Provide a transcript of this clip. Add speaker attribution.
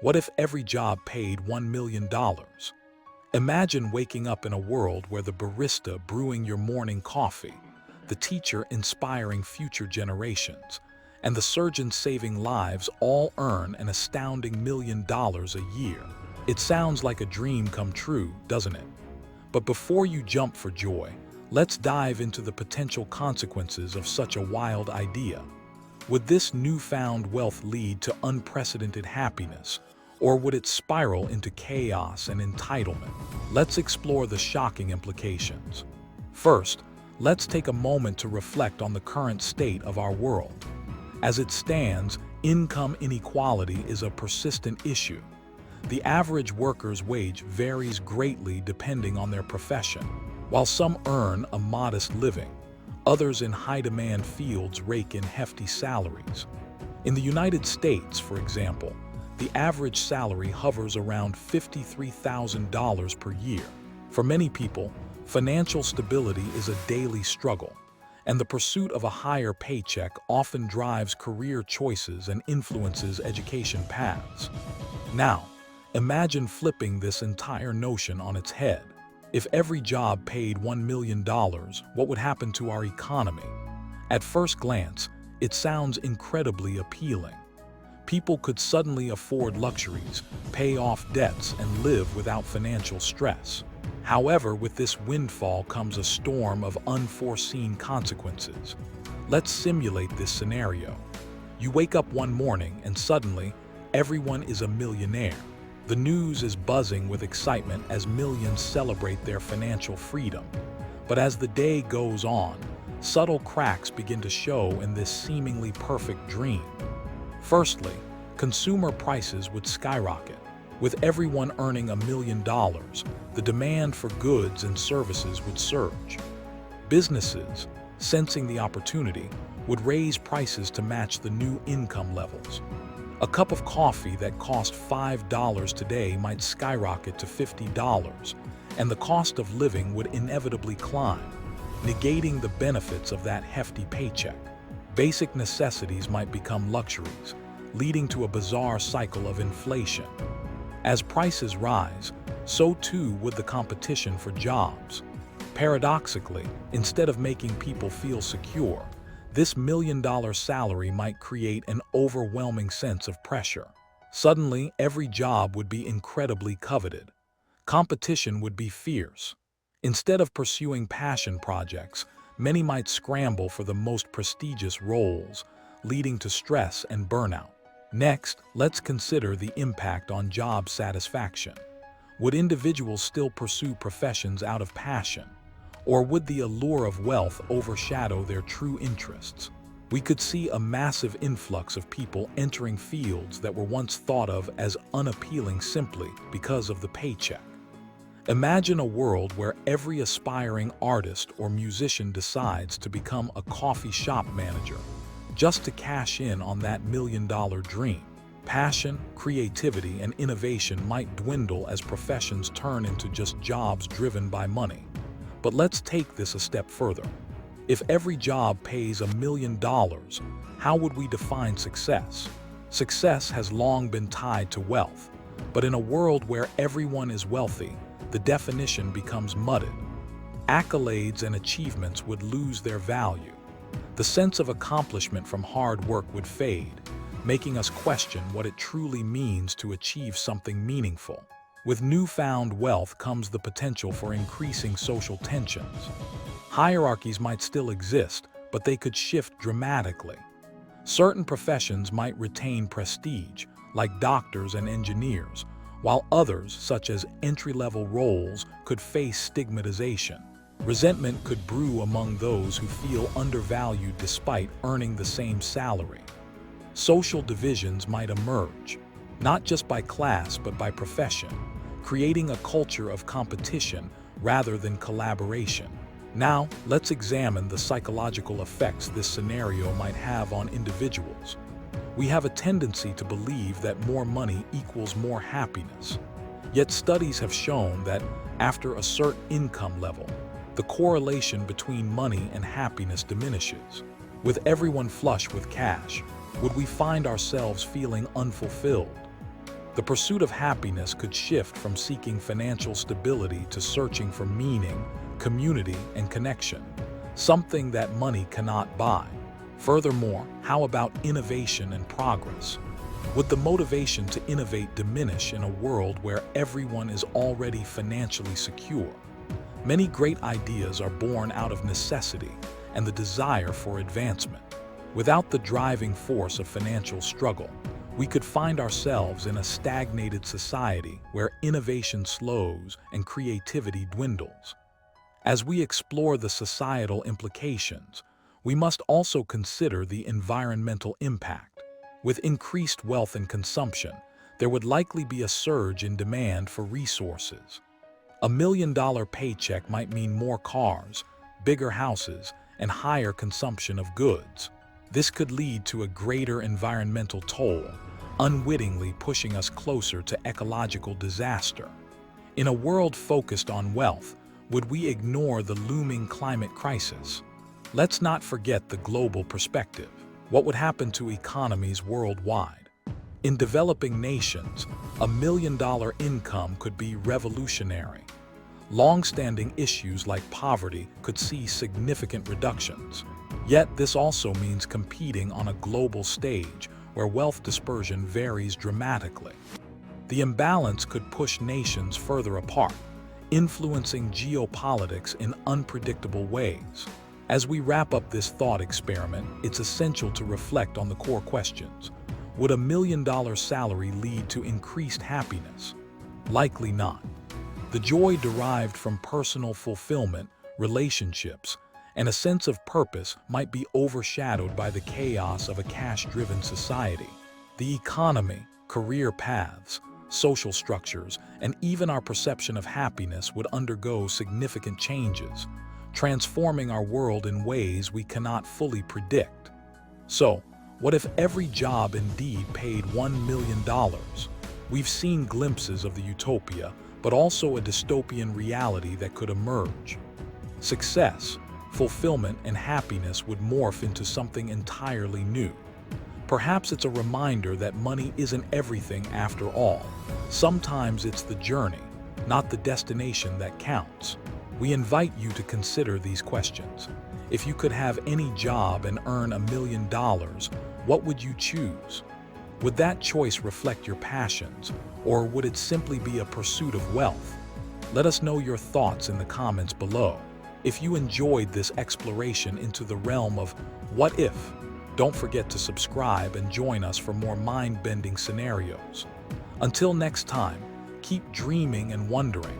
Speaker 1: What if every job paid $1 million? Imagine waking up in a world where the barista brewing your morning coffee, the teacher inspiring future generations, and the surgeon saving lives all earn an astounding $1 million a year. It sounds like a dream come true, doesn't it? But before you jump for joy, let's dive into the potential consequences of such a wild idea. Would this newfound wealth lead to unprecedented happiness, or would it spiral into chaos and entitlement? Let's explore the shocking implications. First, let's take a moment to reflect on the current state of our world. As it stands, income inequality is a persistent issue. The average worker's wage varies greatly depending on their profession. While some earn a modest living, others in high-demand fields rake in hefty salaries. In the United States, for example, the average salary hovers around $53,000 per year. For many people, financial stability is a daily struggle, and the pursuit of a higher paycheck often drives career choices and influences education paths. Now, imagine flipping this entire notion on its head. If every job paid $1 million, what would happen to our economy? At first glance, it sounds incredibly appealing. People could suddenly afford luxuries, pay off debts, and live without financial stress. However, with this windfall comes a storm of unforeseen consequences. Let's simulate this scenario. You wake up one morning and suddenly, everyone is a millionaire. The news is buzzing with excitement as millions celebrate their financial freedom. But as the day goes on, subtle cracks begin to show in this seemingly perfect dream. Firstly, consumer prices would skyrocket. With everyone earning $1 million, the demand for goods and services would surge. Businesses, sensing the opportunity, would raise prices to match the new income levels. A cup of coffee that cost $5 today might skyrocket to $50, and the cost of living would inevitably climb, negating the benefits of that hefty paycheck. Basic necessities might become luxuries, leading to a bizarre cycle of inflation. As prices rise, so too would the competition for jobs. Paradoxically, instead of making people feel secure, this $1 million salary might create an overwhelming sense of pressure. Suddenly, every job would be incredibly coveted. Competition would be fierce. Instead of pursuing passion projects, many might scramble for the most prestigious roles, leading to stress and burnout. Next, let's consider the impact on job satisfaction. Would individuals still pursue professions out of passion, or would the allure of wealth overshadow their true interests? We could see a massive influx of people entering fields that were once thought of as unappealing simply because of the paycheck. Imagine a world where every aspiring artist or musician decides to become a coffee shop manager, just to cash in on that $1 million dream. Passion, creativity, and innovation might dwindle as professions turn into just jobs driven by money. But let's take this a step further. If every job pays $1 million, how would we define success? Success has long been tied to wealth, but in a world where everyone is wealthy, the definition becomes muddled. Accolades and achievements would lose their value. The sense of accomplishment from hard work would fade, making us question what it truly means to achieve something meaningful. With newfound wealth comes the potential for increasing social tensions. Hierarchies might still exist, but they could shift dramatically. Certain professions might retain prestige, like doctors and engineers, while others, such as entry-level roles, could face stigmatization. Resentment could brew among those who feel undervalued despite earning the same salary. Social divisions might emerge, not just by class but by profession, creating a culture of competition rather than collaboration. Now, let's examine the psychological effects this scenario might have on individuals. We have a tendency to believe that more money equals more happiness. Yet studies have shown that after a certain income level, the correlation between money and happiness diminishes. With everyone flush with cash, would we find ourselves feeling unfulfilled? The pursuit of happiness could shift from seeking financial stability to searching for meaning, community, and connection, something that money cannot buy. Furthermore, how about innovation and progress? Would the motivation to innovate diminish in a world where everyone is already financially secure? Many great ideas are born out of necessity and the desire for advancement. Without the driving force of financial struggle, we could find ourselves in a stagnated society where innovation slows and creativity dwindles. As we explore the societal implications, we must also consider the environmental impact. With increased wealth and consumption, there would likely be a surge in demand for resources. $1 million paycheck might mean more cars, bigger houses, and higher consumption of goods. This could lead to a greater environmental toll, unwittingly pushing us closer to ecological disaster. In a world focused on wealth, would we ignore the looming climate crisis? Let's not forget the global perspective. What would happen to economies worldwide? In developing nations, $1 million income could be revolutionary. Long-standing issues like poverty could see significant reductions. Yet this also means competing on a global stage where wealth dispersion varies dramatically. The imbalance could push nations further apart, influencing geopolitics in unpredictable ways. As we wrap up this thought experiment, it's essential to reflect on the core questions. Would $1 million salary lead to increased happiness? Likely not. The joy derived from personal fulfillment, relationships, and a sense of purpose might be overshadowed by the chaos of a cash-driven society. The economy, career paths, social structures, and even our perception of happiness would undergo significant changes, transforming our world in ways we cannot fully predict. So, what if every job indeed paid $1 million? We've seen glimpses of the utopia, but also a dystopian reality that could emerge. Success, fulfillment, and happiness would morph into something entirely new. Perhaps it's a reminder that money isn't everything after all. Sometimes it's the journey, not the destination, that counts. We invite you to consider these questions. If you could have any job and earn $1 million, what would you choose? Would that choice reflect your passions, or would it simply be a pursuit of wealth? Let us know your thoughts in the comments below. If you enjoyed this exploration into the realm of what if, don't forget to subscribe and join us for more mind-bending scenarios. Until next time, keep dreaming and wondering.